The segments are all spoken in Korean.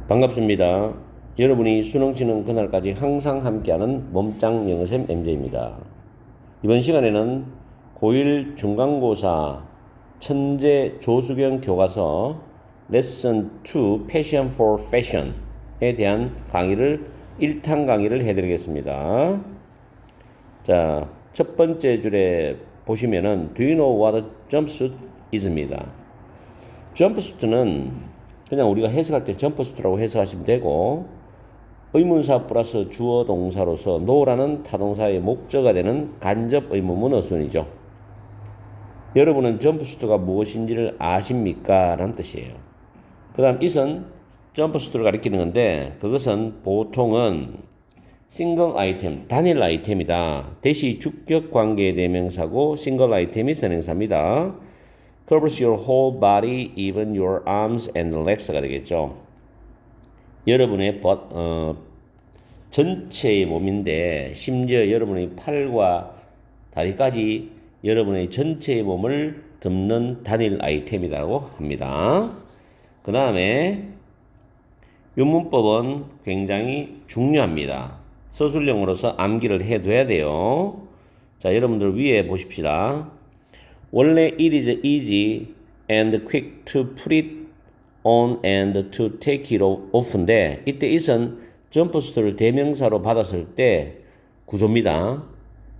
반갑습니다. 여러분이 수능 치는 그날까지 항상 함께하는 몸짱 영어쌤 MJ입니다. 이번 시간에는 고1 중간고사 천재 조수경 교과서 레슨 2 Passion for Fashion에 대한 강의를 1탄 강의를 해드리겠습니다. 자, 첫 번째 줄에 보시면은 Do you know what a jumpsuit is입니다. 점프수트는 그냥 우리가 해석할 때 점프수트라고 해석하시면 되고, 의문사 플러스 주어 동사로서 no라는 타동사의 목적어가 되는 간접 의문문 어순이죠. 여러분은 점프수트가 무엇인지를 아십니까? 라는 뜻이에요. 그 다음 it은 점프수트를 가리키는 건데, 그것은 보통은 싱글 아이템, 단일 아이템이다. 대시 주격 관계의 대명사고 싱글 아이템이 선행사입니다. covers your whole body, even your arms and legs가 되겠죠. 여러분의 전체의 몸인데 심지어 여러분의 팔과 다리까지 여러분의 전체의 몸을 덮는 단일 아이템이라고 합니다. 그 다음에 이 문법은 굉장히 중요합니다. 서술형으로서 암기를 해둬야 돼요. 자, 여러분들 위에 보십시다. 원래 it is easy and quick to put it on and to take it off인데 이때 it은 점프수트를 대명사로 받았을 때 구조입니다.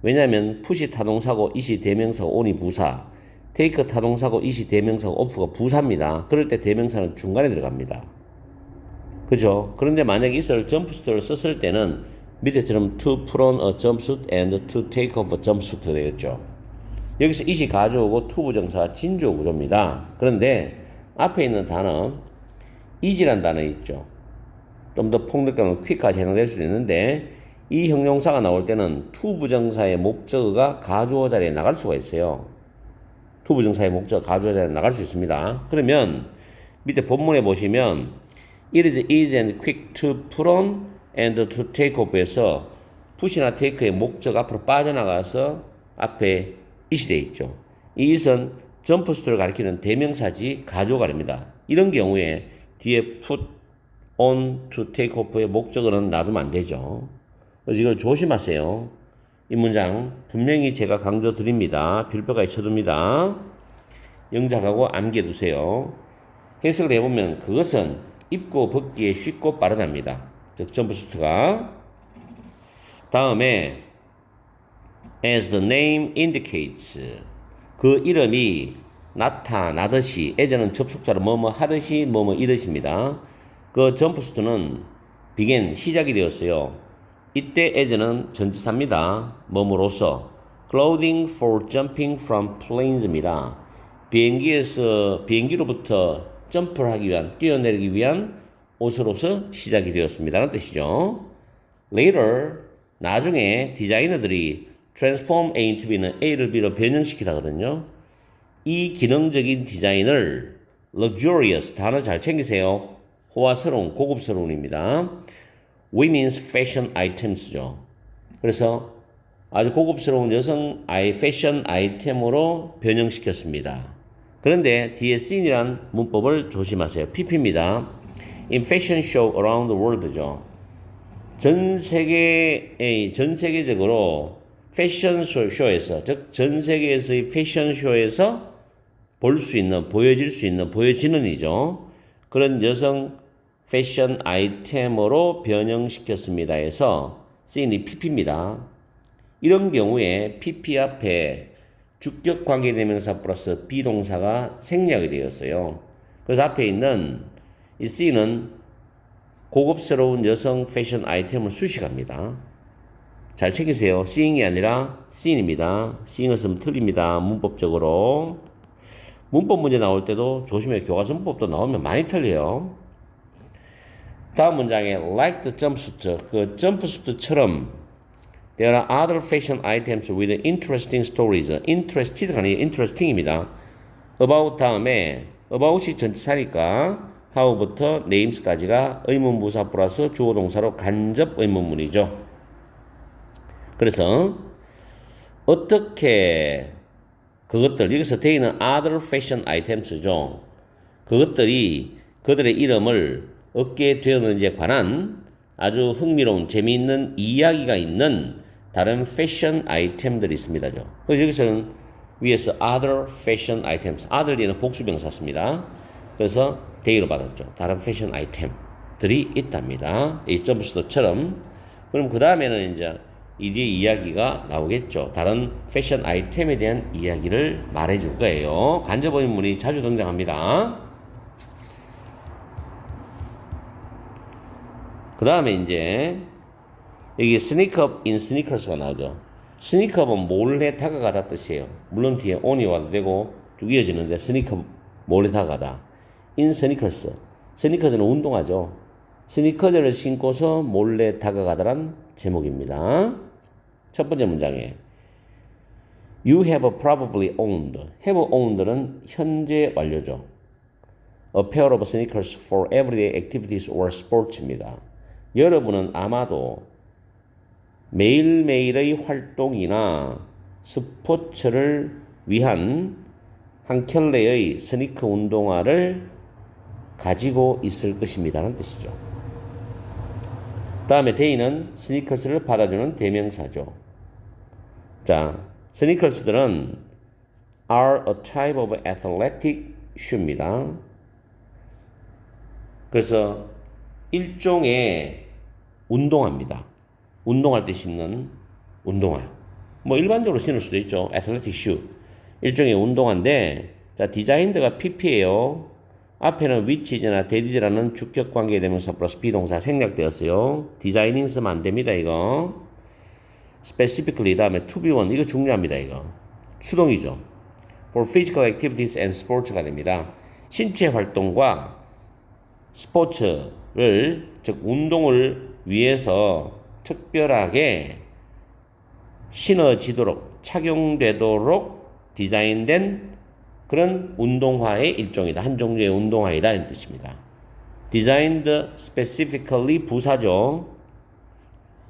왜냐하면 put이 타동사고 it이 대명사고 on이 부사, take 타동사고 it이 대명사고 off가 부사입니다. 그럴 때 대명사는 중간에 들어갑니다. 그죠? 그런데 만약에 it을 점프수트를 썼을 때는 밑에처럼 to put on a jumpsuit and to take off a jumpsuit 되겠죠. 여기서 it이 가져오고 to 부정사 진조 구조입니다. 그런데 앞에 있는 단어 easy란 단어 있죠. 좀 더 폭력감은 quick까지 해당될 수도 있는데 이 형용사가 나올 때는 to 부정사의 목적어가 가주어 자리에 나갈 수가 있어요. to 부정사의 목적어 가주어 자리에 나갈 수 있습니다. 그러면 밑에 본문에 보시면 it is easy and quick to put on and to take off에서 put이나 take의 목적 앞으로 빠져나가서 앞에 it이 되어 있죠. 이 it은 점프수트를 가리키는 대명사지 가주어가 됩니다. 이런 경우에 뒤에 put on to take off의 목적어는 놔두면 안 되죠. 그래서 이걸 조심하세요. 이 문장 분명히 제가 강조 드립니다. 필표까지 쳐둡니다. 영작하고 암기해 두세요. 해석을 해보면 그것은 입고 벗기에 쉽고 빠르답니다. 즉 점프수트가 다음에 as the name indicates 그 이름이 나타나듯이 as는 접속사로 뭐뭐 하듯이 뭐뭐 이듯입니다. 그 점프수트는 begin 시작이 되었어요. 이때 as는 전치사입니다. 뭐뭐로서 clothing for jumping from planes입니다. 비행기로부터 점프를 하기 위한 뛰어내리기 위한 옷으로서 시작이 되었습니다라는 뜻이죠. Later 나중에 디자이너들이 transform A into B는 A를 B로 변형시키다거든요. 이 기능적인 디자인을 luxurious 단어 잘 챙기세요. 호화스러운 고급스러운입니다. women's fashion items죠. 그래서 아주 고급스러운 여성 패션 아이템으로 변형시켰습니다. 그런데 뒤에 seen이란 문법을 조심하세요. PP입니다. in fashion show around the world죠. 전 세계적으로 패션쇼에서, 즉 전 세계에서의 패션쇼에서 볼 수 있는, 보여질 수 있는, 보여지는이죠. 그런 여성 패션 아이템으로 변형시켰습니다 해서 seen이 PP입니다. 이런 경우에 PP 앞에 주격 관계대명사 플러스 비동사가 생략이 되었어요. 그래서 앞에 있는 이 seen은 고급스러운 여성 패션 아이템을 수식합니다. 잘 챙기세요. seeing이 아니라 seen입니다. seeing을 쓰면 틀립니다. 문법적으로. 문법 문제 나올 때도 조심해. 교과서 문법도 나오면 많이 틀려요. 다음 문장에 like the jumpsuit, 그 점프수트처럼 there are other fashion items with interesting stories. interested가 아니라 interesting입니다. about 다음에 about이 전치사니까 how부터 names까지가 의문부사 플러스 주어동사로 간접 의문문이죠. 그래서 어떻게 그것들, 여기서 they는 other fashion items죠. 그것들이 그들의 이름을 얻게 되었는지에 관한 아주 흥미로운 재미있는 이야기가 있는 다른 패션 아이템들이 있습니다죠. 그래서 여기서는 위에서 other fashion items, other이는 복수명사 씁니다. 그래서 대의로 받았죠. 다른 패션 아이템들이 있답니다. 이 점프스터처럼. 그럼 그 다음에는 이제 이 뒤에 이야기가 나오겠죠. 다른 패션 아이템에 대한 이야기를 말해줄 거예요. 간접 인물이 자주 등장합니다. 그 다음에 이제 여기 sneak up in sneakers가 나오죠. sneak up은 몰래 다가가다 뜻이에요. 물론 뒤에 on이 와도 되고 쭉 이어지는데 sneak up 몰래 다가가다. in sneakers. sneakers는 운동화죠. 스니커즈를 신고서 몰래 다가가다란 제목입니다. 첫 번째 문장에 You have probably owned. have owned는 현재 완료죠. A pair of sneakers for everyday activities or sports입니다. 여러분은 아마도 매일매일의 활동이나 스포츠를 위한 한 켤레의 스니커 운동화를 가지고 있을 것입니다라는 뜻이죠. 다음에 대의는 스니커스를 받아주는 대명사죠. 자, 스니커스들은 are a type of athletic shoe입니다. 그래서 일종의 운동화입니다. 운동할 때 신는 운동화. 뭐 일반적으로 신을 수도 있죠. athletic shoe. 일종의 운동화인데, 자, 디자인드가 PP예요. 앞에는 which이나 that이라는 주격 관계 대명사 플러스 비동사 생략되었어요. 디자이닝 쓰면 안 됩니다, 이거. specifically 다음에 to be one. 이거 중요합니다, 이거. 수동이죠. for physical activities and sports가 됩니다. 신체 활동과 스포츠를, 즉 운동을 위해서 특별하게 신어지도록, 착용되도록 디자인된 그런 운동화의 일종이다. 한 종류의 운동화이다. 이런 뜻입니다. Designed specifically 부사죠.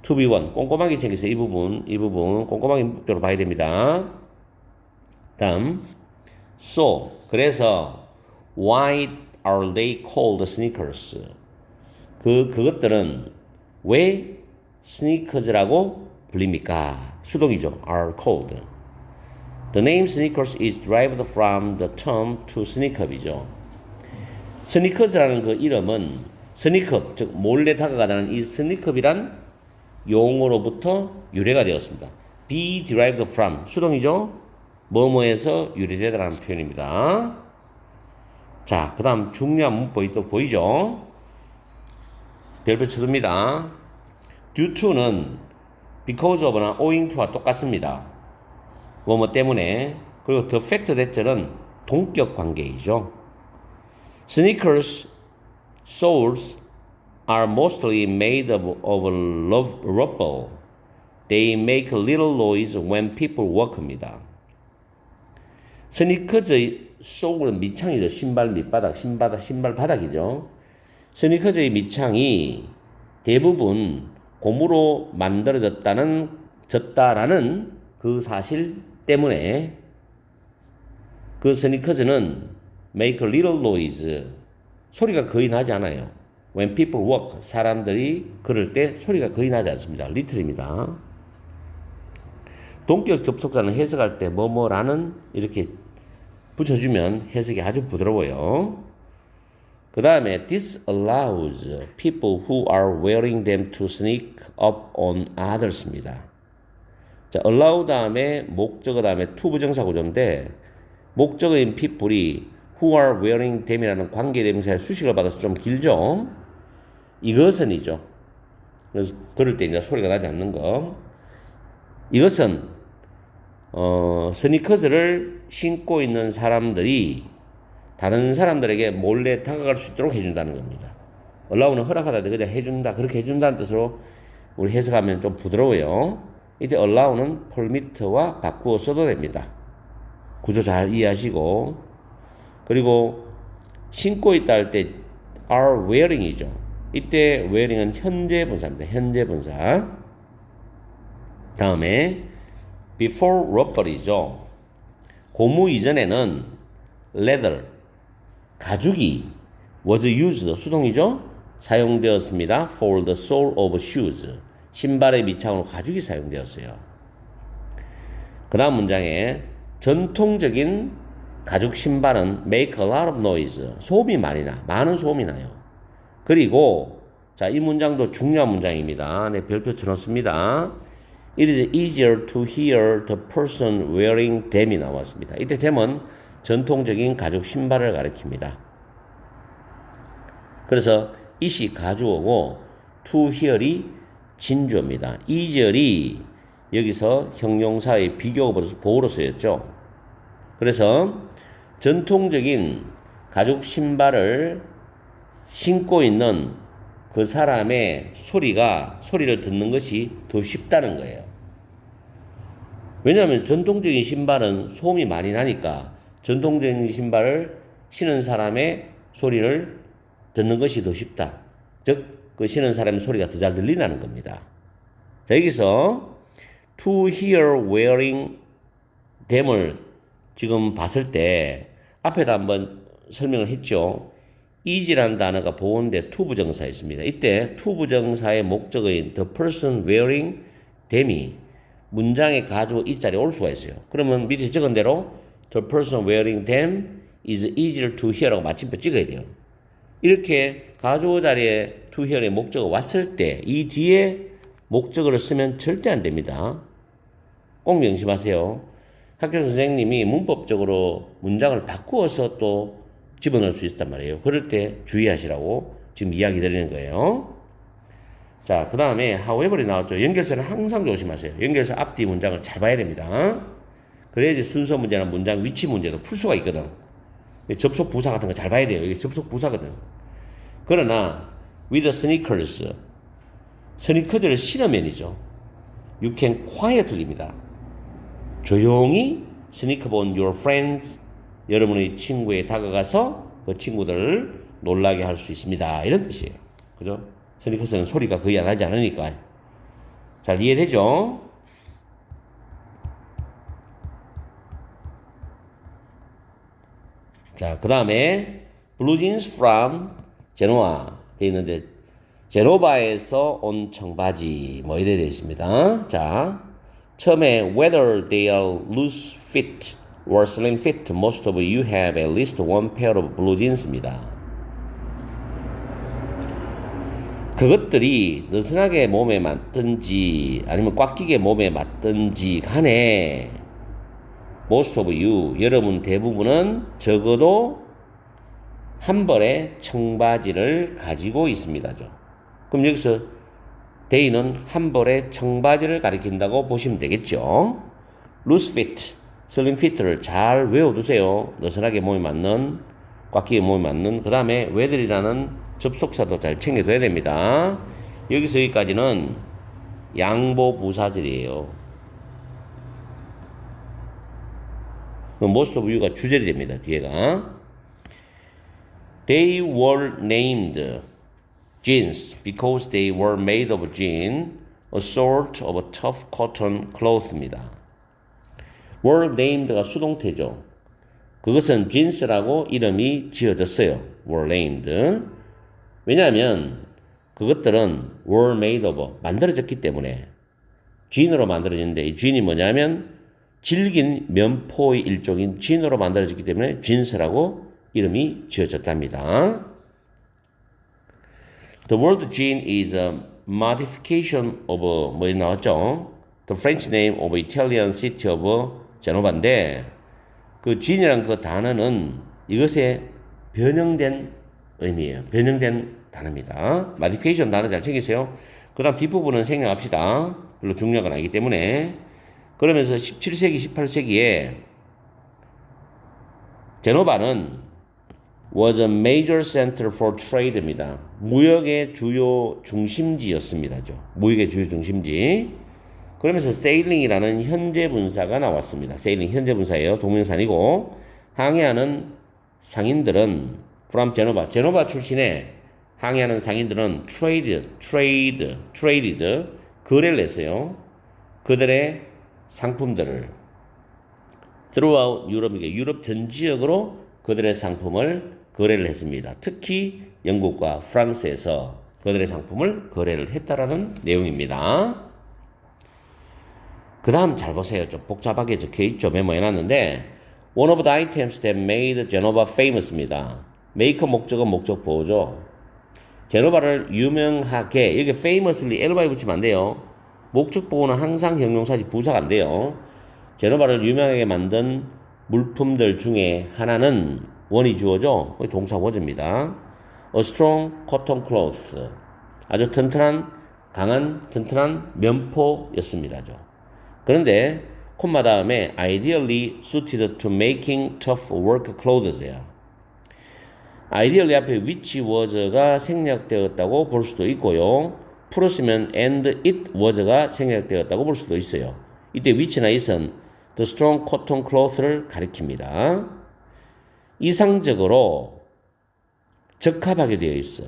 To be one. 꼼꼼하게 챙겨서 이 부분 꼼꼼하게 목적으로 봐야 됩니다. 다음 So, 그래서 why are they called sneakers? 그것들은 왜 스니커즈라고 불립니까? 수동이죠. are called. The name sneakers is derived from the term to sneak up이죠. 스니커즈라는 그 이름은 스니크업, 즉 몰래 다가가다는 이 스니크업이란 용어로부터 유래가 되었습니다. be derived from, 수동이죠. 뭐뭐에서 유래되다라는 표현입니다. 자, 그 다음 중요한 문법이 또 보이죠? 별표 쳐둡니다. due to는 because of나 owing to와 똑같습니다. 뭐뭐 때문에. 그리고 the fact that는 동격 관계이죠. Sneakers soles are mostly made of rubber. They make little noise when people walk입니다. 스니커즈의 소울은 밑창이죠. 신발 밑바닥, 신발 바닥이죠. 스니커즈의 밑창이 대부분 고무로 만들어졌다는 그 사실 때문에 그 스니커즈는 make a little noise, 소리가 거의 나지 않아요. When people walk, 사람들이 걸을 때 소리가 거의 나지 않습니다. little입니다. 동격 접속사는 해석할 때 뭐뭐라는 이렇게 붙여주면 해석이 아주 부드러워요. 그 다음에 this allows people who are wearing them to sneak up on others입니다. 자, allow 다음에 목적어 다음에 to 부정사 구조인데 목적어인 people이 who are wearing them이라는 관계대명사의 수식을 받아서 좀 길죠. 이것은이죠. 그래서 그럴 때 이제 소리가 나지 않는 거. 이것은 스니커즈를 신고 있는 사람들이 다른 사람들에게 몰래 다가갈 수 있도록 해준다는 겁니다. allow는 허락하다, 그냥 해준다, 그렇게 해준다는 뜻으로 우리 해석하면 좀 부드러워요. 이때 allow는 permit와 바꾸어 써도 됩니다. 구조 잘 이해하시고. 그리고 신고 있다 할 때 are wearing이죠. 이때 wearing은 현재 분사입니다. 현재 분사. 다음에 before rubber이죠. 고무 이전에는 leather, 가죽이 was used, 수동이죠. 사용되었습니다. For the sole of shoes. 신발의 밑창으로 가죽이 사용되었어요. 그 다음 문장에 전통적인 가죽 신발은 make a lot of noise. 소음이 많이 나. 많은 소음이 나요. 그리고 자, 이 문장도 중요한 문장입니다. 네, 별표 쳐놓습니다. It is easier to hear the person wearing them이 나왔습니다. 이때 them은 전통적인 가죽 신발을 가리킵니다. 그래서 it이 가주어고 to hear이 진주어입니다. easier이 여기서 형용사의 비교가 벌어서 보호로 쓰였죠. 그래서 전통적인 가죽 신발을 신고 있는 그 사람의 소리를 듣는 것이 더 쉽다는 거예요. 왜냐하면 전통적인 신발은 소음이 많이 나니까 전통적인 신발을 신은 사람의 소리를 듣는 것이 더 쉽다. 즉, 그 신은 사람의 소리가 더 잘 들린다는 겁니다. 자, 여기서 to hear wearing them을 지금 봤을 때 앞에다 한번 설명을 했죠. easy라는 단어가 보호인데 to 부정사 있습니다. 이때 to 부정사의 목적어인 the person wearing them이 문장에 가지고 이 자리에 올 수가 있어요. 그러면 밑에 적은 대로 the person wearing them is easier to hear라고 마침표 찍어야 돼요. 이렇게 가주어 자리에 to hear의 목적어 왔을 때 이 뒤에 목적어를 쓰면 절대 안 됩니다. 꼭 명심하세요. 학교 선생님이 문법적으로 문장을 바꾸어서 또 집어넣을 수 있단 말이에요. 그럴 때 주의하시라고 지금 이야기 드리는 거예요. 자, 그 다음에 however이 나왔죠. 연결사는 항상 조심하세요. 연결사 앞뒤 문장을 잘 봐야 됩니다. 그래야지 순서 문제나 문장 위치 문제도 풀 수가 있거든. 접속 부사 같은 거 잘 봐야 돼요. 이게 접속 부사거든. 그러나 with sneakers, 스니커즈를 신으면이죠. You can quietly입니다. 조용히 sneak up on your friends, 여러분의 친구에 다가가서 그 친구들을 놀라게 할 수 있습니다. 이런 뜻이에요. 그죠? 스니커즈는 소리가 거의 안 나지 않으니까. 잘 이해되죠? 자, 그 다음에 blue jeans from Genoa 되어 있는데 제노바에서 온 청바지 뭐 이래 되어 있습니다. 자, 처음에 whether they are loose fit or slim fit, most of you have at least one pair of blue jeans입니다. 그것들이 느슨하게 몸에 맞든지 아니면 꽉 끼게 몸에 맞든지 간에 most of you, 여러분 대부분은 적어도 한 벌의 청바지를 가지고 있습니다죠. 그럼 여기서 they는 한 벌의 청바지를 가리킨다고 보시면 되겠죠. loose fit, slim fit를 잘 외워두세요. 느슨하게 몸에 맞는, 꽉 끼게 몸에 맞는. 그 다음에 whether이라는 접속사도 잘 챙겨둬야 됩니다. 여기서 여기까지는 양보 부사절이에요. most of you가 주절이 됩니다. 뒤에가. They were named jeans because they were made of jean, a sort of tough cotton cloth입니다. were named가 수동태죠. 그것은 jeans라고 이름이 지어졌어요. were named. 왜냐하면 그것들은 were made of, 만들어졌기 때문에 jean으로 만들어졌는데 이 jean이 뭐냐면 질긴 면포의 일종인 jean으로 만들어졌기 때문에 jeans라고 이름이 지어졌답니다. The word jean is a modification of 뭐 나왔죠? The French name of Italian city of Genova인데 그 jean이란 그 단어는 이것의 변형된 의미예요. 변형된 단어입니다. modification 단어 잘 챙기세요. 그 다음 뒷부분은 생략합시다. 별로 중요한 건 아니기 때문에. 그러면서 17세기, 18세기에 제노바는 was a major center for trade입니다. 무역의 주요 중심지였습니다죠. 무역의 주요 중심지. 그러면서 sailing이라는 현재 분사가 나왔습니다. sailing 현재 분사예요. 동명사니고 항해하는 상인들은 from 제노바 출신의 항해하는 상인들은 traded 거래를 했어요. 그들의 상품들을 throughout 유럽 전 지역으로 그들의 상품을 거래를 했습니다. 특히 영국과 프랑스에서 그들의 상품을 거래를 했다라는 내용입니다. 그 다음 잘 보세요. 좀 복잡하게 적혀있죠. 메모해놨는데 One of the items that made Genova famous입니다. make 목적은 목적 보호죠. 제노바를 유명하게 여기 famously ly 붙이면 안 돼요. 목적 보호는 항상 형용사지 부사가 안 돼요. 제노바를 유명하게 만든 물품들 중에 하나는 원이 주어죠. 동사 was입니다. A strong cotton cloth. 아주 튼튼한 강한 튼튼한 면포였습니다. 그런데 콤마 다음에 ideally suited to making tough work clothes야. ideally 앞에 which was가 생략되었다고 볼 수도 있고요. 풀었으면 and it was가 생략되었다고 볼 수도 있어요. 이때 which나 it은 the strong cotton cloth를 가리킵니다. 이상적으로 적합하게 되어 있어.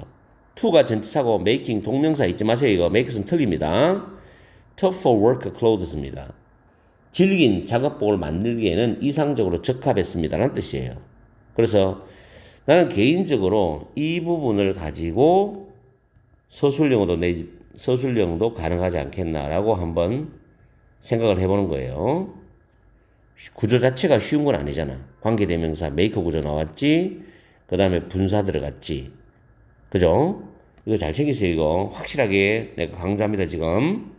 to가 전치사고 making 동명사 잊지 마세요. 이거 make는 틀립니다. tough for work clothes입니다. 질긴 작업복을 만들기에는 이상적으로 적합했습니다. 라는 뜻이에요. 그래서 나는 개인적으로 이 부분을 가지고 서술형도 가능하지 않겠나라고 한번 생각을 해보는 거예요. 구조 자체가 쉬운 건 아니잖아. 관계대명사 메이커 구조 나왔지. 그 다음에 분사 들어갔지. 그죠? 이거 잘 챙기세요. 이거 확실하게 내가 강조합니다. 지금.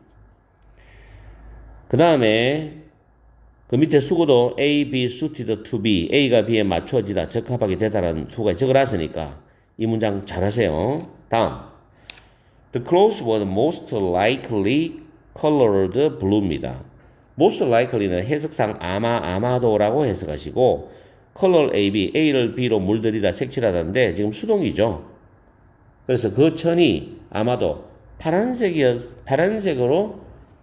그 다음에 그 밑에 수고도 A, B suited to B, A가 B에 맞춰지다, 적합하게 되다라는 수가 적어놨으니까 이 문장 잘하세요. 다음, the clothes were most likely colored blue입니다. most likely는 해석상 아마도라고 해석하시고 color A, B, A를 B로 물들이다, 색칠하다인데 지금 수동이죠. 그래서 그 천이 아마도 파란색으로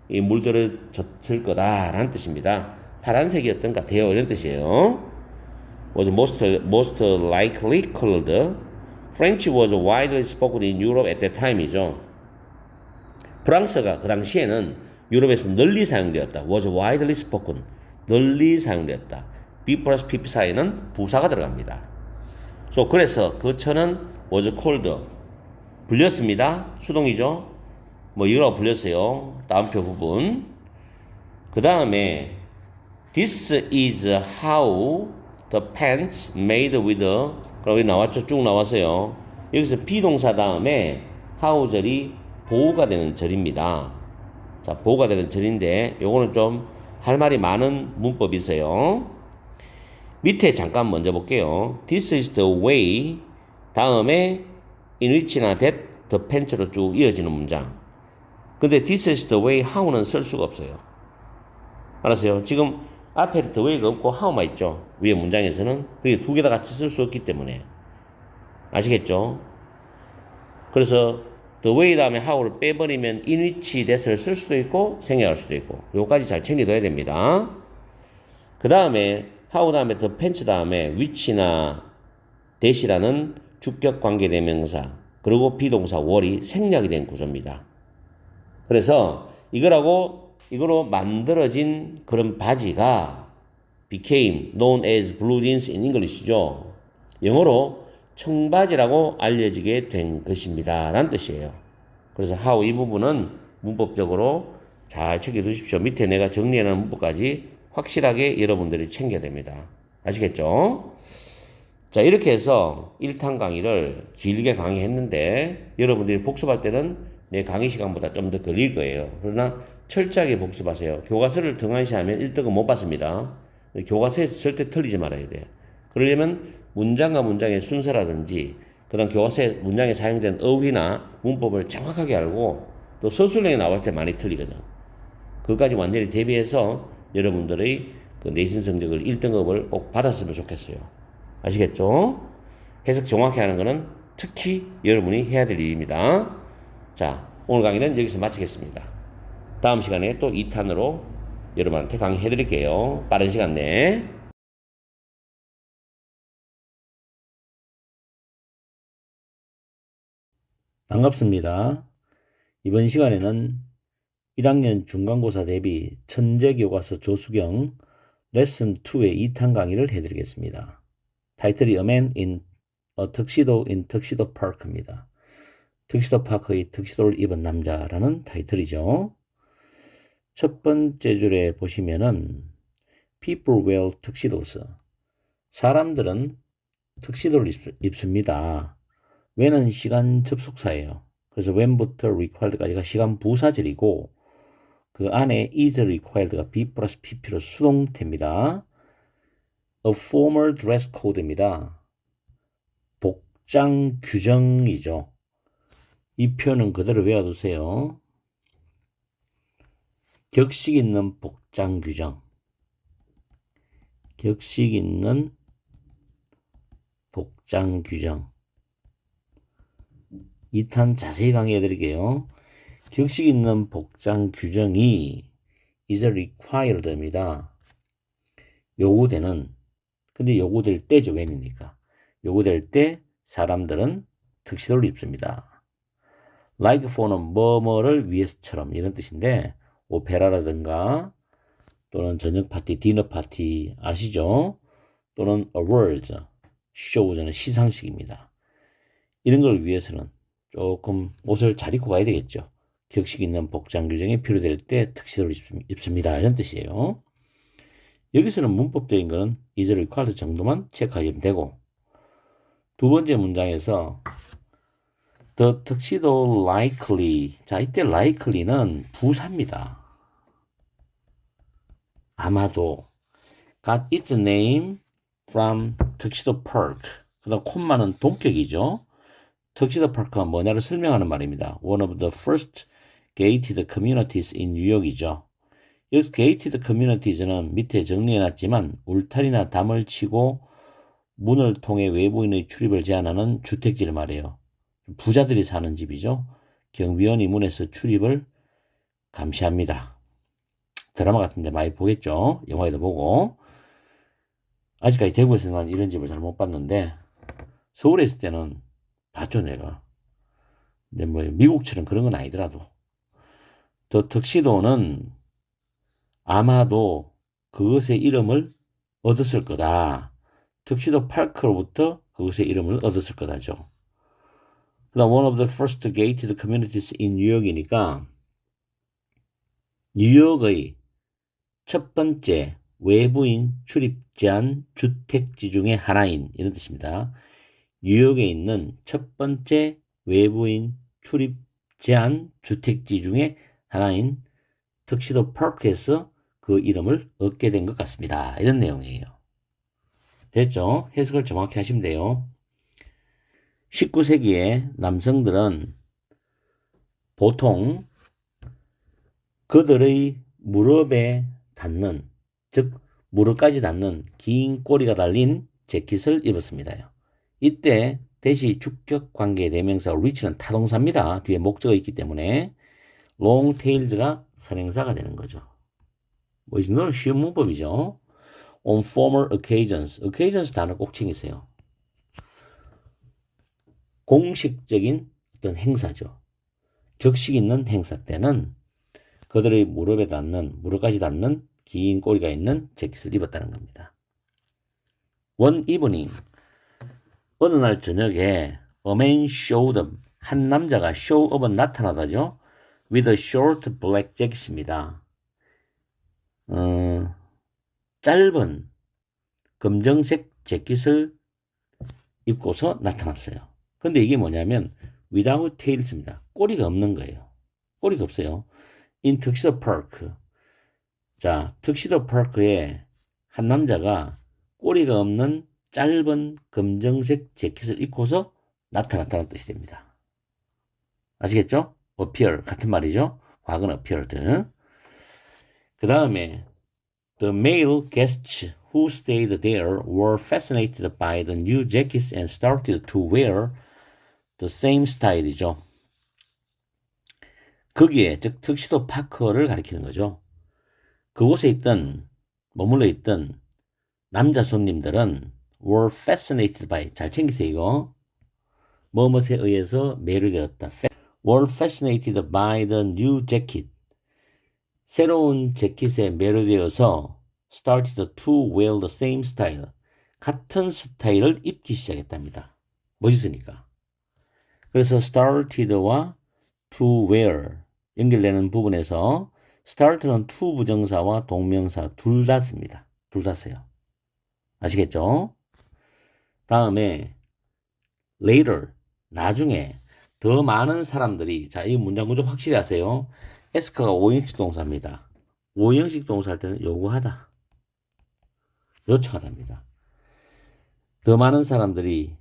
물들어졌을 거다라는 뜻입니다. 파란색이었던 것 같아요. 이런 뜻이에요. was most likely colored. French was widely spoken in Europe at that time이죠. 프랑스가 그 당시에는 유럽에서 널리 사용되었다. was widely spoken. 널리 사용되었다. B 플러스 PP 사이는 부사가 들어갑니다. 그래서 그 천은 was called. 불렸습니다. 수동이죠. 이거라고 불렸어요. 다음표 부분. 그 다음에 This is how the pants made with 여기 나왔죠? 쭉 나왔어요. 여기서 비동사 다음에 how절이 보호가 되는 절입니다. 자, 보호가 되는 절인데 요거는 좀 할 말이 많은 문법이 있어요. 밑에 잠깐 먼저 볼게요. This is the way 다음에 in which나 that the pants로 쭉 이어지는 문장. 근데 this is the way how는 쓸 수가 없어요. 알았어요? 지금 앞에 the way가 없고 how만 있죠. 위에 문장에서는 그게 두 개 다 같이 쓸 수 없기 때문에 아시겠죠? 그래서 the way 다음에 how를 빼버리면 in which that을 쓸 수도 있고 생략할 수도 있고 요까지 잘 챙겨둬야 됩니다. 그 다음에 how 다음에 the pants 다음에 which나 that이라는 주격 관계대명사 그리고 비동사 were이 생략이 된 구조입니다. 그래서 이거로 만들어진 그런 바지가 became known as blue jeans in English죠. 영어로 청바지라고 알려지게 된 것입니다. 라는 뜻이에요. 그래서 how 이 부분은 문법적으로 잘 챙겨두십시오. 밑에 내가 정리해놓은 문법까지 확실하게 여러분들이 챙겨야 됩니다. 아시겠죠? 자, 이렇게 해서 1탄 강의를 길게 강의했는데 여러분들이 복습할 때는 내 강의 시간보다 좀 더 걸릴 거예요. 그러나 철저하게 복습하세요. 교과서를 등한시하면 1등은 못 받습니다. 교과서에서 절대 틀리지 말아야 돼요. 그러려면 문장과 문장의 순서라든지 그다음 교과서에 문장에 사용된 어휘나 문법을 정확하게 알고 또 서술형에 나올 때 많이 틀리거든. 그것까지 완전히 대비해서 여러분들의 그 내신 성적을 1등급을 꼭 받았으면 좋겠어요. 아시겠죠? 해석 정확히 하는 거는 특히 여러분이 해야 될 일입니다. 자, 오늘 강의는 여기서 마치겠습니다. 다음 시간에 또 2탄으로 여러분한테 강의해 드릴게요. 빠른 시간 내에. 반갑습니다. 이번 시간에는 1학년 중간고사 대비 천재교과서 조수경 레슨 2의 2탄 강의를 해드리겠습니다. 타이틀이 A Man in A tuxedo in Tuxedo Park입니다. 턱시도 파크의 턱시도를 입은 남자라는 타이틀이죠. 첫 번째 줄에 보시면은 People wear tuxedos. 사람들은 턱시도를 입습니다. when은 시간 접속사예요. 그래서 when부터 required까지가 시간 부사절이고 그 안에 is required가 be 플러스 pp로 수동태입니다. A formal dress code입니다. 복장 규정이죠. 이 표현은 그대로 외워두세요. 격식 있는 복장 규정. 격식 있는 복장 규정. 2탄 자세히 강의해 드릴게요. 격식 있는 복장 규정이 is required입니다. 요구되는, 근데 요구될 때죠. when이니까. 요구될 때 사람들은 턱시도를 입습니다. like for는 뭐뭐를 위해서처럼 이런 뜻인데 오페라라든가 또는 저녁 파티, 디너 파티 아시죠? 또는 awards, shows는 시상식입니다. 이런 걸 위해서는 조금 옷을 잘 입고 가야 되겠죠. 격식 있는 복장 규정이 필요될 때 턱시도를 입습니다. 이런 뜻이에요. 여기서는 문법적인 거는 is required 정도만 체크하시면 되고 두 번째 문장에서 The tuxedo likely. 자, 이때 likely는 부사입니다. 아마도 got its name from tuxedo park. 그다음 콤마는 동격이죠. tuxedo park가 뭐냐를 설명하는 말입니다. One of the first gated communities in 뉴욕이죠. 여기서 gated communities는 밑에 정리해놨지만 울타리나 담을 치고 문을 통해 외부인의 출입을 제한하는 주택지를 말해요. 부자들이 사는 집이죠. 경비원이 문에서 출입을 감시합니다. 드라마 같은데 많이 보겠죠. 영화에도 보고. 아직까지 대구에서는 이런 집을 잘 못 봤는데 서울에 있을 때는 봤죠 내가. 근데 뭐 미국처럼 그런 건 아니더라도 더 턱시도는 아마도 그것의 이름을 얻었을 거다. 턱시도 파크로부터 그것의 이름을 얻었을 거다죠. 그다음 one of the first gated communities in 뉴욕이니까 뉴욕의 첫 번째 외부인 출입 제한 주택지 중에 하나인 이런 뜻입니다. 뉴욕에 있는 첫 번째 외부인 출입 제한 주택지 중에 하나인 턱시도 파크에서 그 이름을 얻게 된 것 같습니다. 이런 내용이에요. 됐죠? 해석을 정확히 하시면 돼요. 19세기의 남성들은 보통 그들의 무릎에 닿는, 즉 무릎까지 닿는 긴 꼬리가 달린 재킷을 입었습니다. 이때 대시 주격 관계 대명사 reach는 타동사입니다. 뒤에 목적어 있기 때문에 long tails가 선행사가 되는 거죠. 뭐 이정도는 쉬운 문법이죠. on formal occasions, occasions 단어 꼭 챙기세요. 공식적인 어떤 행사죠. 격식 있는 행사 때는 그들의 무릎에 닿는, 무릎까지 닿는 긴 꼬리가 있는 재킷을 입었다는 겁니다. One evening, 어느 날 저녁에 a man showed up, 한 남자가 show up은 나타나다죠. with a short black jacket입니다. 짧은 검정색 재킷을 입고서 나타났어요. 근데 이게 뭐냐면 without tails입니다. 꼬리가 없는 거예요. 꼬리가 없어요. in tuxedo park. 자, 턱시도 파크에 한 남자가 꼬리가 없는 짧은 검정색 재킷을 입고서 나타났다는 뜻이 됩니다. 아시겠죠? appear 같은 말이죠. 과거는 appeared. 그 다음에 the male guests who stayed there were fascinated by the new jackets and started to wear the same style이죠. 거기에 즉 턱시도 파커를 가리키는 거죠. 그곳에 있던 머물러 있던 남자 손님들은 were fascinated by 잘 챙기세요 이거 뭐뭇에 의해서 매료되었다. were fascinated by the new jacket 새로운 재킷에 매료되어서 started to wear the same style 같은 스타일을 입기 시작했답니다. 멋있으니까. 그래서 started와 to wear 연결되는 부분에서 start는 to 부정사와 동명사 둘 다 씁니다. 둘 다 써요. 아시겠죠? 다음에 later 나중에 더 많은 사람들이 자, 이 문장 구조 확실히 하세요. ask가 5형식 동사입니다. 5형식 동사 할 때는 요구하다, 요청하다입니다. 더 많은 사람들이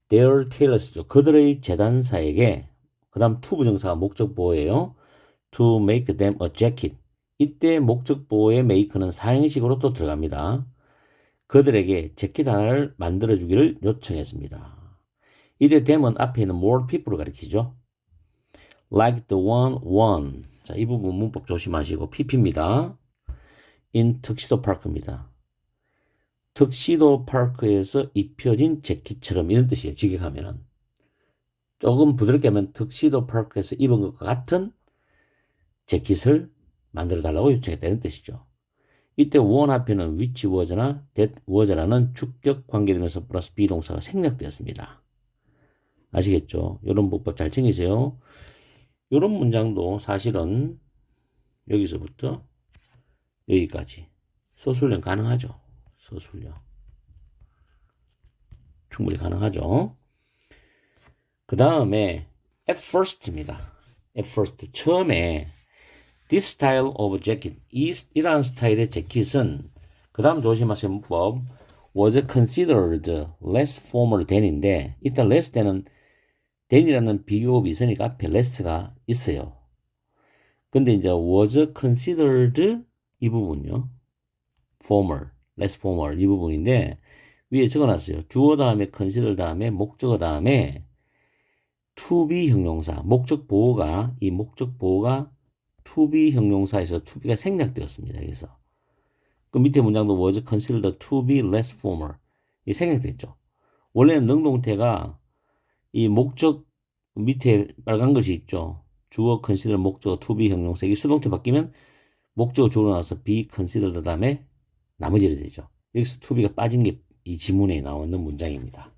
their tailors죠. 그들의 재단사에게 그 다음 to 부정사가 목적보호예요. to make them a jacket. 이때 목적보호의 make는 사형식으로 또 들어갑니다. 그들에게 재킷 하나를 만들어주기를 요청했습니다. 이때 them은 앞에 있는 more people을 가리키죠. like the one. 자, 이 부분 문법 조심하시고 pp입니다. in 턱시도 파크입니다. 턱시도 파크에서 입혀진 재킷처럼 이런 뜻이에요. 직역하면은. 조금 부드럽게 하면 턱시도 파크에서 입은 것과 같은 재킷을 만들어 달라고 요청했다는 뜻이죠. 이때 one 앞에는 which was나 that was라는 주격 관계되면서 플러스 비동사가 생략되었습니다. 아시겠죠? 이런 문법 잘 챙기세요. 이런 문장도 사실은 여기서부터 여기까지 서술형 가능하죠. 서술형 충분히 가능하죠. 그 다음에 at first입니다. at first 처음에 this style of jacket 이러한 스타일의 재킷은 그 다음 조심하세요. 문법 was considered less formal than인데 일단 less than은 than이라는 비교급이 있으니까 앞에 less가 있어요. 근데 이제 was considered 이 부분요. formal, less formal 이 부분인데 위에 적어놨어요. 주어 다음에 consider 다음에 목적어 다음에 to be 형용사 목적 보호가 이 목적 보호가 to be 형용사에서 to be가 생략되었습니다. 그래서 그 밑에 문장도 was considered to be less formal 이 생략됐죠. 원래는 능동태가 이 목적 밑에 빨간 것이 있죠. 주어 consider 목적어 to be 형용사 이게 수동태 바뀌면 목적어 주어로 나와서 be considered 다음에 나머지를 되죠. 여기서 to be가 빠진 게 이 지문에 나오는 문장입니다.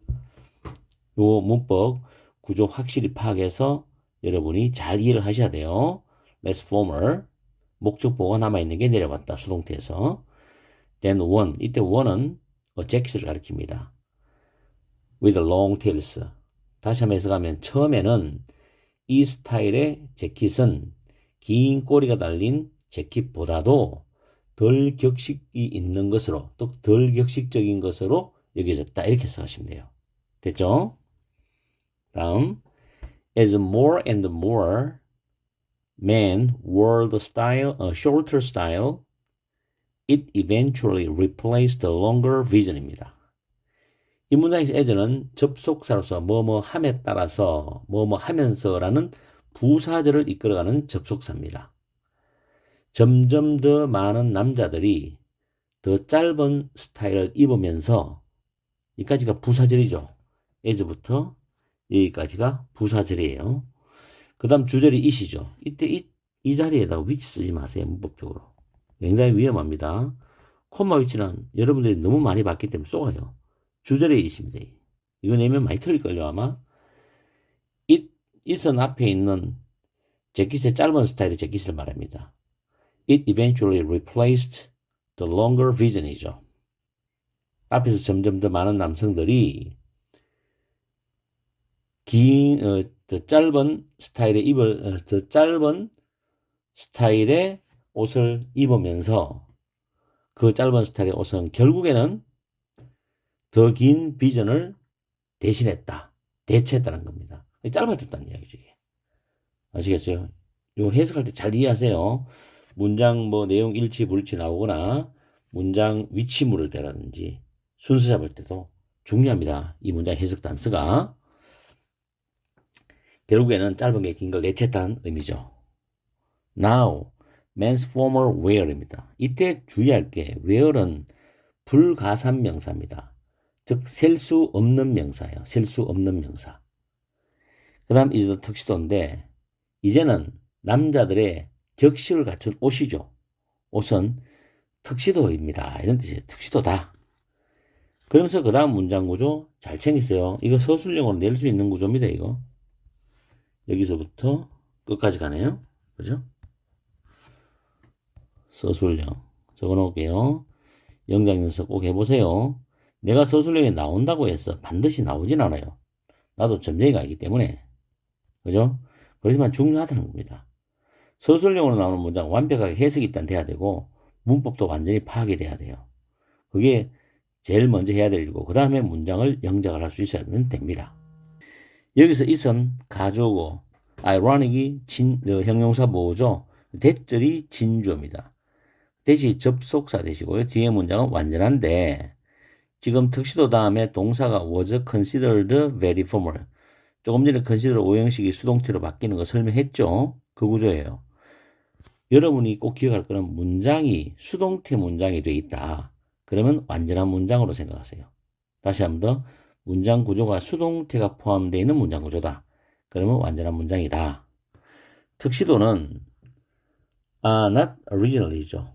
요 문법 구조 확실히 파악해서 여러분이 잘 이해를 하셔야 돼요. less formal 목적 보호가 남아있는 게 내려왔다. 수동태에서 then one 이때 one은 jacket을 가리킵니다. with long tails 다시 한번 해석하면 처음에는 이 스타일의 재킷은 긴 꼬리가 달린 재킷보다도 덜 격식이 있는 것으로 또 덜 격식적인 것으로 여겨졌다. 이렇게 해석하시면 돼요. 됐죠? 다음 as more and more men wore the style, shorter style, it eventually replaced the longer vision입니다. 이 문장에서 as는 접속사로서 뭐뭐 함에 따라서 뭐뭐 하면서라는 부사절을 이끌어가는 접속사입니다. 점점 더 많은 남자들이 더 짧은 스타일을 입으면서 여기까지가 부사절이죠. as부터 여기까지가 부사절이에요. 그 다음 주절이 it이죠. 이때 이 자리에다가 which 쓰지 마세요. 문법적으로. 굉장히 위험합니다. 콤마 위치는 여러분들이 너무 많이 봤기 때문에 쏘아요. 주절의 it입니다. 이거 내면 많이 틀릴걸요 아마. it은 앞에 있는 재킷의 짧은 스타일의 재킷을 말합니다. It eventually replaced the longer vision이죠. 앞에서 점점 더 많은 남성들이 더 짧은 스타일의 옷을 입으면서 그 짧은 스타일의 옷은 결국에는 더 긴 비전을 대신했다. 대체했다는 겁니다. 짧아졌다는 이야기죠. 이게. 아시겠어요? 이거 해석할 때 잘 이해하세요. 문장 내용 일치 불일치 나오거나 문장 위치물을 대라든지 순서 잡을 때도 중요합니다. 이 문장 해석 단서가 결국에는 짧은 게 긴 걸 내쳤다는 의미죠. Now, men's formal wear입니다. 이때 주의할 게 wear은 불가산 명사입니다. 즉 셀 수 없는 명사예요. 셀 수 없는 명사. 그 다음 is the tuxedo인데 이제는 남자들의 격식을 갖춘 옷이죠. 옷은 턱시도입니다. 이런 뜻이에요. 턱시도다. 그러면서 그 다음 문장 구조 잘 챙기세요. 이거 서술형으로 낼 수 있는 구조입니다. 이거 여기서부터 끝까지 가네요. 그죠? 서술형 적어 놓을게요. 영작 연습 꼭 해보세요. 내가 서술형에 나온다고 해서 반드시 나오진 않아요. 나도 점쟁이가 아니기 때문에. 그죠? 그렇지만 중요하다는 겁니다. 서술형으로 나오는 문장 완벽하게 해석이 일단 돼야 되고 문법도 완전히 파악이 돼야 돼요. 그게 제일 먼저 해야 될 일이고 그 다음에 문장을 영작을 할 수 있어야 됩니다. 여기서 it은 가주어고 ironic이 형용사 보호죠. 대절이 진주어입니다. 대시 접속사 되시고요. 뒤에 문장은 완전한데 지금 턱시도 다음에 동사가 was considered very formal. 조금 전에 consider 오형식이 수동태로 바뀌는 거 설명했죠. 그 구조예요. 여러분이 꼭 기억할 거는 문장이 수동태 문장이 돼 있다. 그러면 완전한 문장으로 생각하세요. 다시 한번 더 문장 구조가 수동태가 포함되어 있는 문장 구조다. 그러면 완전한 문장이다. 턱시도는 not originally죠.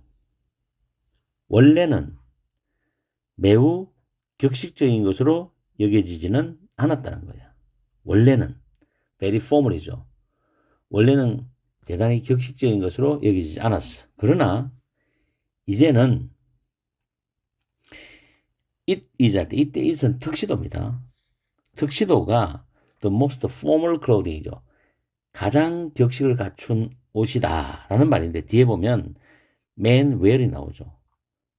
원래는 매우 격식적인 것으로 여겨지지는 않았다는 거예요. 원래는 very formal이죠. 원래는 대단히 격식적인 것으로 여겨지지 않았어. 그러나 이제는 it is 할 때 이때 it은 턱시도입니다. 턱시도가 the most formal clothing이죠. 가장 격식을 갖춘 옷이다 라는 말인데 뒤에 보면 man wear이 나오죠.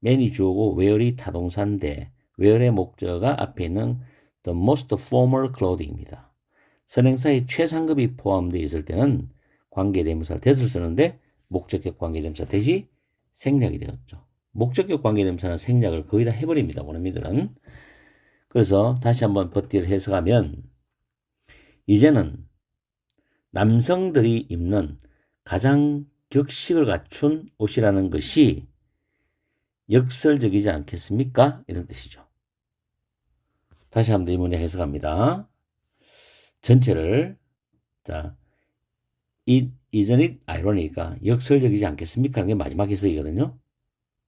man이 주어고 wear이 타동사인데 wear의 목적어가 앞에 있는 the most formal clothing입니다. 선행사의 최상급이 포함되어 있을 때는 관계대명사를 that을 쓰는데 목적격 관계대명사 that이 생략이 되었죠. 목적격 관계대명사는 생략을 거의 다 해버립니다. 원어민들은. 그래서 다시 한번 버티를 해석하면 이제는 남성들이 입는 가장 격식을 갖춘 옷이라는 것이 역설적이지 않겠습니까? 이런 뜻이죠. 다시 한번 이 문장 해석합니다. 전체를 자, isn't it ironic? 역설적이지 않겠습니까? 하는 게 마지막 해석이거든요.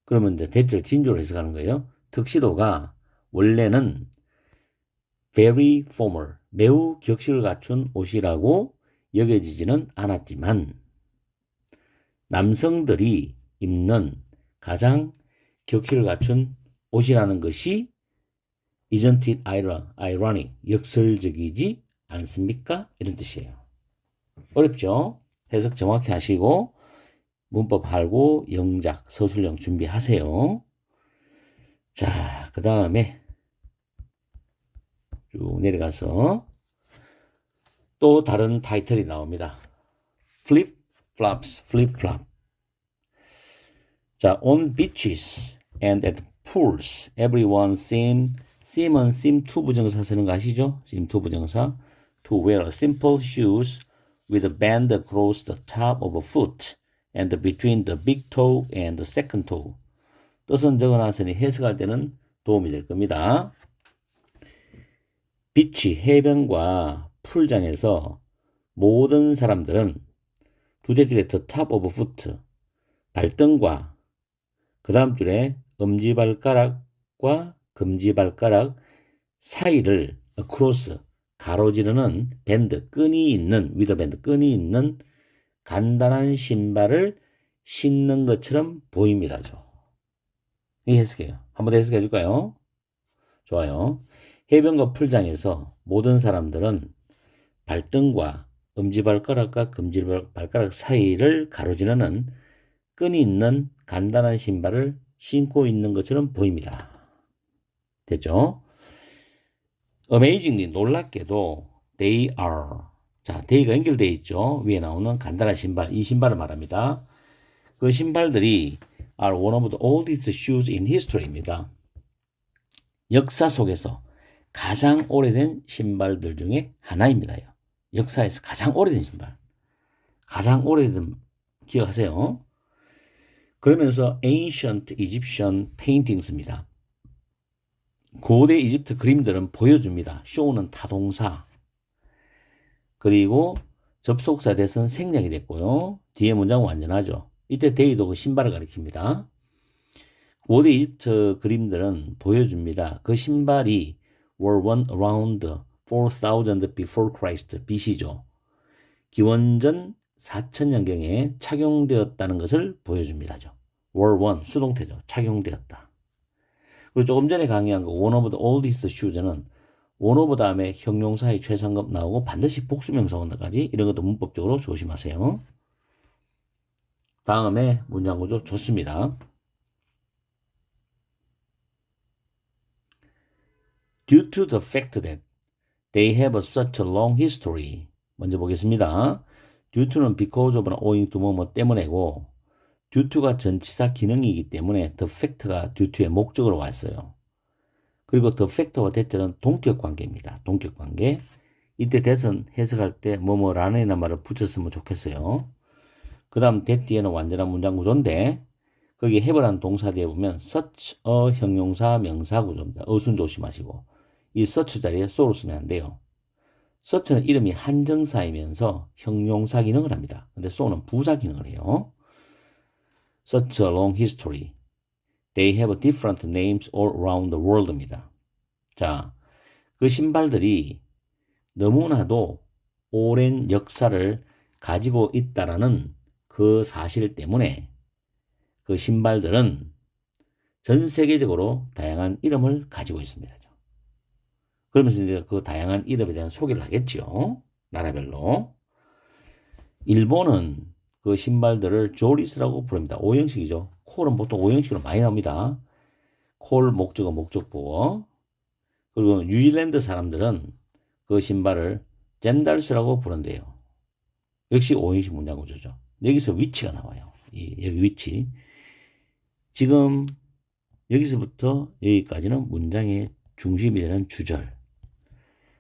그러면 이제 대절 진조로 해석하는 거예요. 턱시도가 원래는 very formal, 매우 격식을 갖춘 옷이라고 여겨지지는 않았지만 남성들이 입는 가장 격식을 갖춘 옷이라는 것이 isn't it ironic? 역설적이지 않습니까? 이런 뜻이에요. 어렵죠? 해석 정확히 하시고 문법 알고 영작, 서술형 준비하세요. 자, 그 다음에 쭉 내려가서 또 다른 타이틀이 나옵니다. flip flops, flip flop. 자, on beaches and at pools, everyone seem은 seem to 부정사 쓰는 거 아시죠? seem to 부정사. To wear simple shoes with a band across the top of a foot and between the big toe and the second toe. 뜻은 적어놨으니 해석할 때는 도움이 될 겁니다. 비치, 해변과 풀장에서 모든 사람들은 두째 줄에 the top of foot, 발등과 그 다음 줄에 엄지발가락과 금지발가락 사이를 across, 가로지르는 밴드, 끈이 있는, with 밴드, 끈이 있는 간단한 신발을 신는 것처럼 보입니다죠. 이 해석이에요. 한번 더 해석해 줄까요? 좋아요. 해변과 풀장에서 모든 사람들은 발등과 엄지발가락과 금지발가락 사이를 가로지르는 끈이 있는 간단한 신발을 신고 있는 것처럼 보입니다. 됐죠? Amazingly 놀랍게도 they are. 자, they가 연결되어 있죠. 위에 나오는 간단한 신발, 이 신발을 말합니다. 그 신발들이 are one of the oldest shoes in history입니다. 역사 속에서 가장 오래된 신발들 중에 하나입니다. 역사에서 가장 오래된 신발. 가장 오래된, 기억하세요. 그러면서 ancient Egyptian paintings입니다. 고대 이집트 그림들은 보여줍니다. show는 타동사. 그리고 접속사 대선 생략이 됐고요. 뒤에 문장은 완전하죠. 이때 데이도 그 신발을 가리킵니다. 고대 이집트 그림들은 보여줍니다. 그 신발이 were worn around 4000 before Christ, BC죠. 기원전 4000년경에 착용되었다는 것을 보여줍니다죠. were worn, 수동태죠. 착용되었다. 그리고 조금 전에 강의한 그 one of the oldest shoes는 one of 다음에 형용사의 최상급 나오고 반드시 복수명사 온다까지 이런 것도 문법적으로 조심하세요. 다음에 문장 구조 좋습니다. Due to the fact that they have such a long history. 먼저 보겠습니다. Due to는 because of나 owing to 뭐뭐 때문에고 due to가 전치사 기능이기 때문에 the fact가 due to의 목적으로 왔어요. 그리고 the fact와 that는 동격 관계입니다. 동격 관계. 이때 that은 해석할 때 뭐뭐라는 말을 붙였으면 좋겠어요. 그 다음 that 뒤에는 완전한 문장 구조인데 거기에 have라는 동사 뒤에 보면 such a 형용사 명사 구조입니다. 어순 조심하시고 이 such 자리에 so를 쓰면 안 돼요. such는 이름이 한정사이면서 형용사 기능을 합니다. 근데 so는 부사 기능을 해요. Such a long history. They have different names all around the world입니다. 자, 그 신발들이 너무나도 오랜 역사를 가지고 있다라는 그 사실 때문에 그 신발들은 전 세계적으로 다양한 이름을 가지고 있습니다. 그러면서 이제 그 다양한 이름에 대한 소개를 하겠죠. 나라별로. 일본은 그 신발들을 조리스라고 부릅니다. 오형식이죠. 콜은 보통 오형식으로 많이 나옵니다. 콜 목적어 목적보어. 그리고 뉴질랜드 사람들은 그 신발을 젠달스라고 부른대요. 역시 오형식 문장 구조죠. 여기서 위치가 나와요. 여기 위치. 지금 여기서부터 여기까지는 문장의 중심이 되는 주절.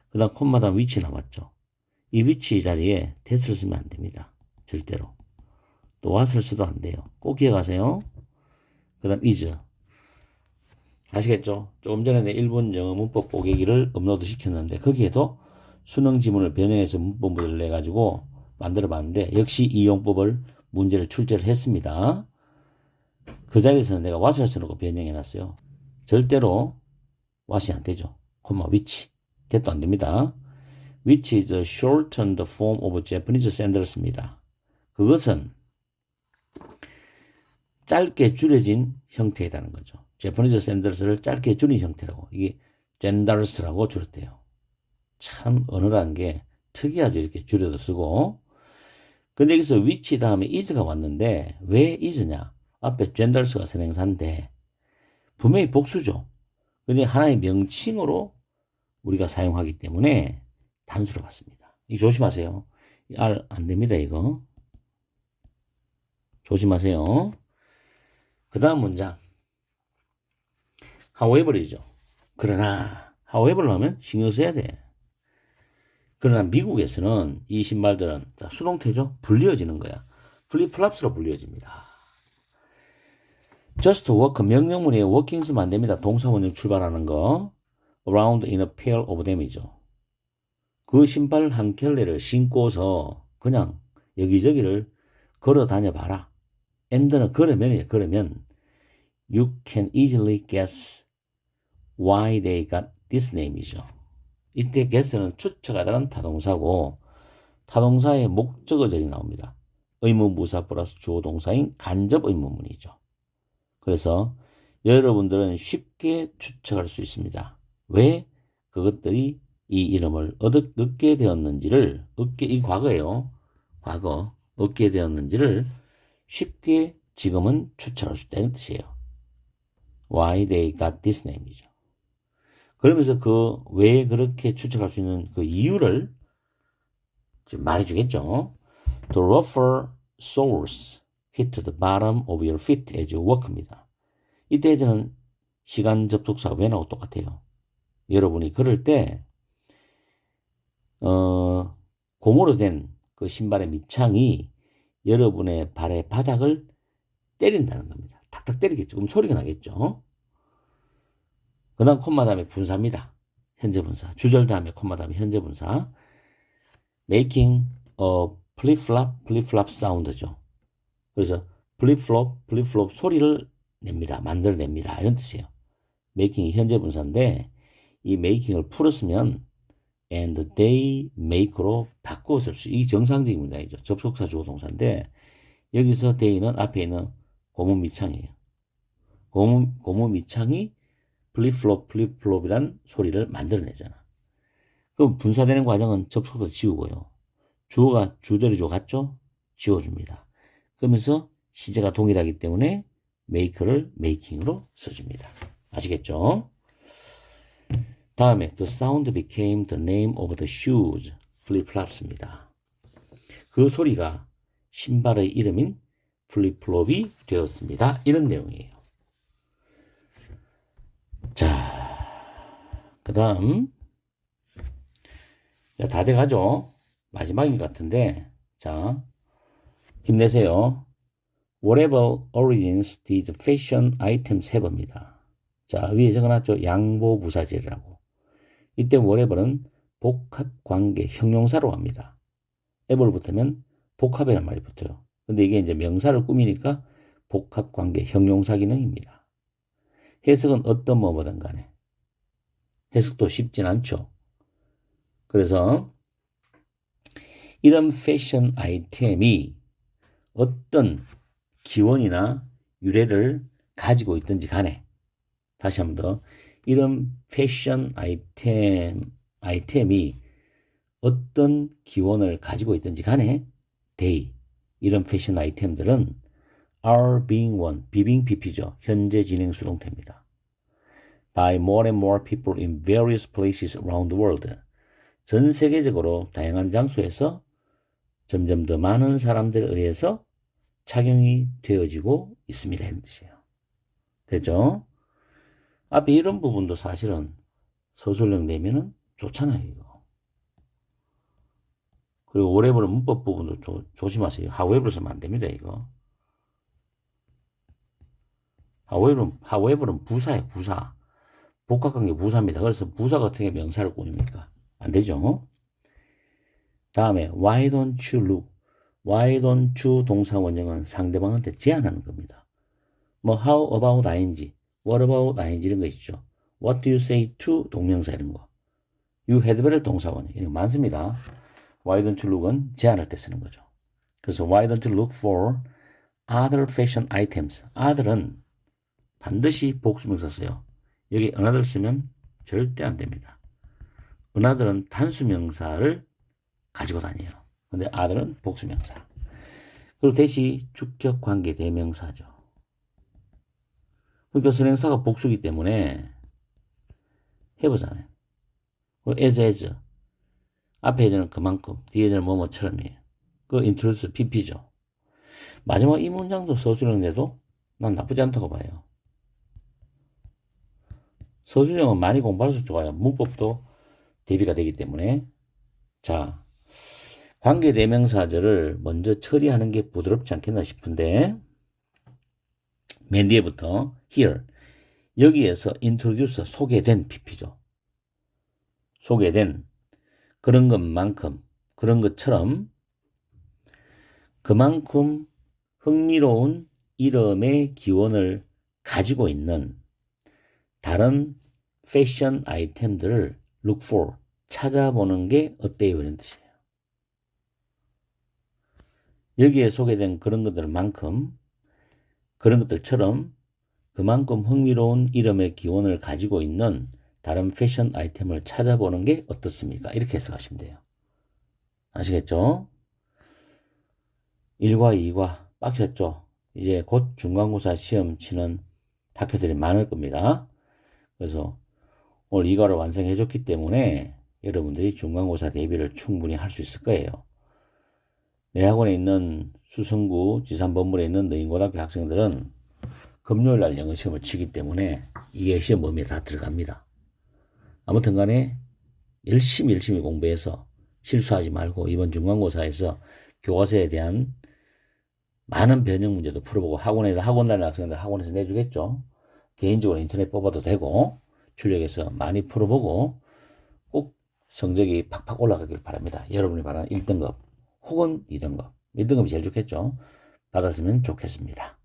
그 다음 콤마다 위치 나왔죠. 이 위치 자리에 that을 쓰면 안 됩니다. 절대로. 또 what을 써도 안 돼요. 꼭 기억하세요. 그 다음 is. 아시겠죠? 조금 전에 내 일본 영어 문법 보기기를 업로드 시켰는데 거기에도 수능 지문을 변형해서 문법을 내가지고 만들어 봤는데 역시 이 용법을 문제를 출제를 했습니다. 그 자리에서는 내가 what을 써놓고 변형해 놨어요. 절대로 what이 안 되죠. 콤마 위치. that도 안 됩니다. which is a shortened form of Japanese sandals입니다. 그것은 짧게 줄여진 형태이라는 거죠. Japanese sandals를 짧게 줄인 형태라고. 이게 sandals라고 줄였대요. 참 언어라는 게 특이하죠. 이렇게 줄여서 쓰고. 근데 여기서 which 다음에 is가 왔는데 왜 is냐? 앞에 sandals가 선행사인데 분명히 복수죠. 근데 하나의 명칭으로 우리가 사용하기 때문에 단수로 받습니다. 이거 조심하세요. R 안 됩니다, 이거. 조심하세요. 그 다음 문장. however이죠. 그러나, however를 하면 신경 써야 돼. 그러나 미국에서는 이 신발들은 수동태죠. 불리어지는 거야. 플립플랍스로 불리어집니다. just work 명령문에 working 쓰면 안 됩니다. 동사원형 출발하는 거. around in a pair of them이죠. 그 신발 한 켤레를 신고서 그냥 여기저기를 걸어 다녀 봐라. and는 걸으면이에요. 걸으면 you can easily guess why they got this name이죠. 이때 guess는 추측하다는 타동사고 타동사의 목적어절이 나옵니다. 의문부사 플러스 주어 동사인 간접 의문문이죠. 그래서 여러분들은 쉽게 추측할 수 있습니다. 왜 그것들이 이 이름을 얻게 되었는지를 이 과거예요. 과거 얻게 되었는지를 쉽게 지금은 추측할 수 있다는 뜻이에요. Why they got this name이죠. 그러면서 그 왜 그렇게 추측할 수 있는 그 이유를 지금 말해주겠죠. The rougher soles hit the bottom of your feet as you walk입니다. 이때에는 시간 접속사 when하고 똑같아요. 여러분이 걸을 때 고무로 된 그 신발의 밑창이 여러분의 발의 바닥을 때린다는 겁니다. 탁탁 때리겠죠. 그럼 소리가 나겠죠. 그 다음 콤마 다음에 분사입니다. 현재 분사. 주절 다음에 콤마 다음에 현재 분사. making a flip-flop sound죠. 그래서 flip-flop 소리를 냅니다. 만들어냅니다. 이런 뜻이에요. making이 현재 분사인데 이 making을 풀었으면 and they make로 바꾸어 쓸 수. 이 정상적인 문장이죠. 접속사 주어 동사인데 여기서 they는 앞에 있는 고문 미창이에요. 고문 미창이 플립플롭이란 소리를 만들어내잖아. 그럼 분사되는 과정은 접속사 지우고요. 주어가 주절이 주어 같죠? 지워줍니다. 그러면서 시제가 동일하기 때문에 make를 making으로 써줍니다. 아시겠죠? 다음에 the sound became the name of the shoes, flip-flops입니다. 그 소리가 신발의 이름인 플립플롭이 되었습니다. 이런 내용이에요. 자, 그 다음 다 돼가죠? 마지막인 것 같은데 자, 힘내세요. Whatever origins these fashion items have입니다. 자, 위에 적어놨죠? 양보부사절이라고. 이때 whatever는 복합관계 형용사로 합니다. ever 붙으면 복합이라는 말이 붙어요. 근데 이게 이제 명사를 꾸미니까 복합관계 형용사 기능입니다. 해석은 어떤 뭐든 간에 해석도 쉽진 않죠. 그래서 이런 패션 아이템이 어떤 기원이나 유래를 가지고 있든지 간에 다시 한 번 더 이런 패션 아이템이 어떤 기원을 가지고 있든지 간에 they 이런 패션 아이템들은 are being worn 비빙 PP죠. 현재 진행 수동태입니다. by more and more people in various places around the world. 전 세계적으로 다양한 장소에서 점점 더 많은 사람들에 의해서 착용이 되어지고 있습니다. 이런 뜻이에요. 됐죠? 앞에 이런 부분도 사실은 서술형 내면은 좋잖아요. 이거. 그리고 whatever 문법 부분도 조심하세요. however 쓰면 안 됩니다. 이거. however는 부사예요. 부사. 복합관계 부사입니다. 그래서 부사가 어떻게 명사를 꾸밉니까? 안 되죠. 다음에 why don't you look? why don't you 동사 원형은 상대방한테 제안하는 겁니다. 뭐 how about ing, what about ing 이런 거 있죠. what do you say to 동명사 이런 거. you had better 동사 원형 이런 거 많습니다. why don't you look은 제안할 때 쓰는 거죠. 그래서 why don't you look for other fashion items. other은 반드시 복수명사 써요. 여기 another 쓰면 절대 안 됩니다. another은 단수명사를 가지고 다녀요. 근데 other은 복수명사. 그리고 대시 주격관계 대명사죠. 그러니까 선행사가 복수기 때문에 해보잖아요. 그리고 as 앞에 예전은 그만큼 뒤에 예전은 뭐뭐처럼이에요. 그 introduce pp죠. 마지막 이 문장도 서술형인데도 난 나쁘지 않다고 봐요. 서술형은 많이 공부할수록 좋아요. 문법도 대비가 되기 때문에. 자, 관계대명사절을 먼저 처리하는 게 부드럽지 않겠나 싶은데 맨 뒤에부터 here 여기에서 introduce 소개된 pp죠. 소개된 그런 것만큼 그런 것처럼 그만큼 흥미로운 이름의 기원을 가지고 있는 다른 패션 아이템들을 look for 찾아보는 게 어때요? 이런 뜻이에요. 여기에 소개된 그런 것들만큼 그런 것들처럼 그만큼 흥미로운 이름의 기원을 가지고 있는 다른 패션 아이템을 찾아보는 게 어떻습니까? 이렇게 해석하시면 돼요. 아시겠죠? 1과 2과 빡셨죠? 이제 곧 중간고사 시험 치는 학교들이 많을 겁니다. 그래서 오늘 이과를 완성해 줬기 때문에 여러분들이 중간고사 대비를 충분히 할 수 있을 거예요. 내 학원에 있는 수성구 지산본물에 있는 너인고등학교 학생들은 금요일 날 영어 시험을 치기 때문에 이게 시험 범위에 다 들어갑니다. 아무튼 간에 열심히 공부해서 실수하지 말고 이번 중간고사에서 교과서에 대한 많은 변형 문제도 풀어보고 학원 다니는 학생들 학원에서 내주겠죠. 개인적으로 인터넷 뽑아도 되고 출력해서 많이 풀어보고 꼭 성적이 팍팍 올라가길 바랍니다. 여러분이 바라는 1등급 혹은 2등급. 1등급이 제일 좋겠죠. 받았으면 좋겠습니다.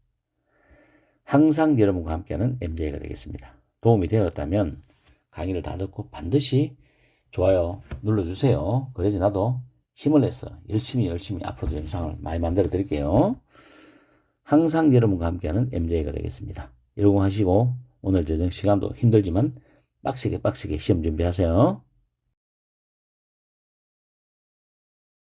항상 여러분과 함께하는 MJ가 되겠습니다. 도움이 되었다면 강의를 다 듣고 반드시 좋아요 눌러주세요. 그래야지 나도 힘을 내서 열심히 앞으로도 영상을 많이 만들어 드릴게요. 항상 여러분과 함께하는 MJ가 되겠습니다. 열공하시고 오늘 저녁 시간도 힘들지만 빡세게 시험 준비하세요.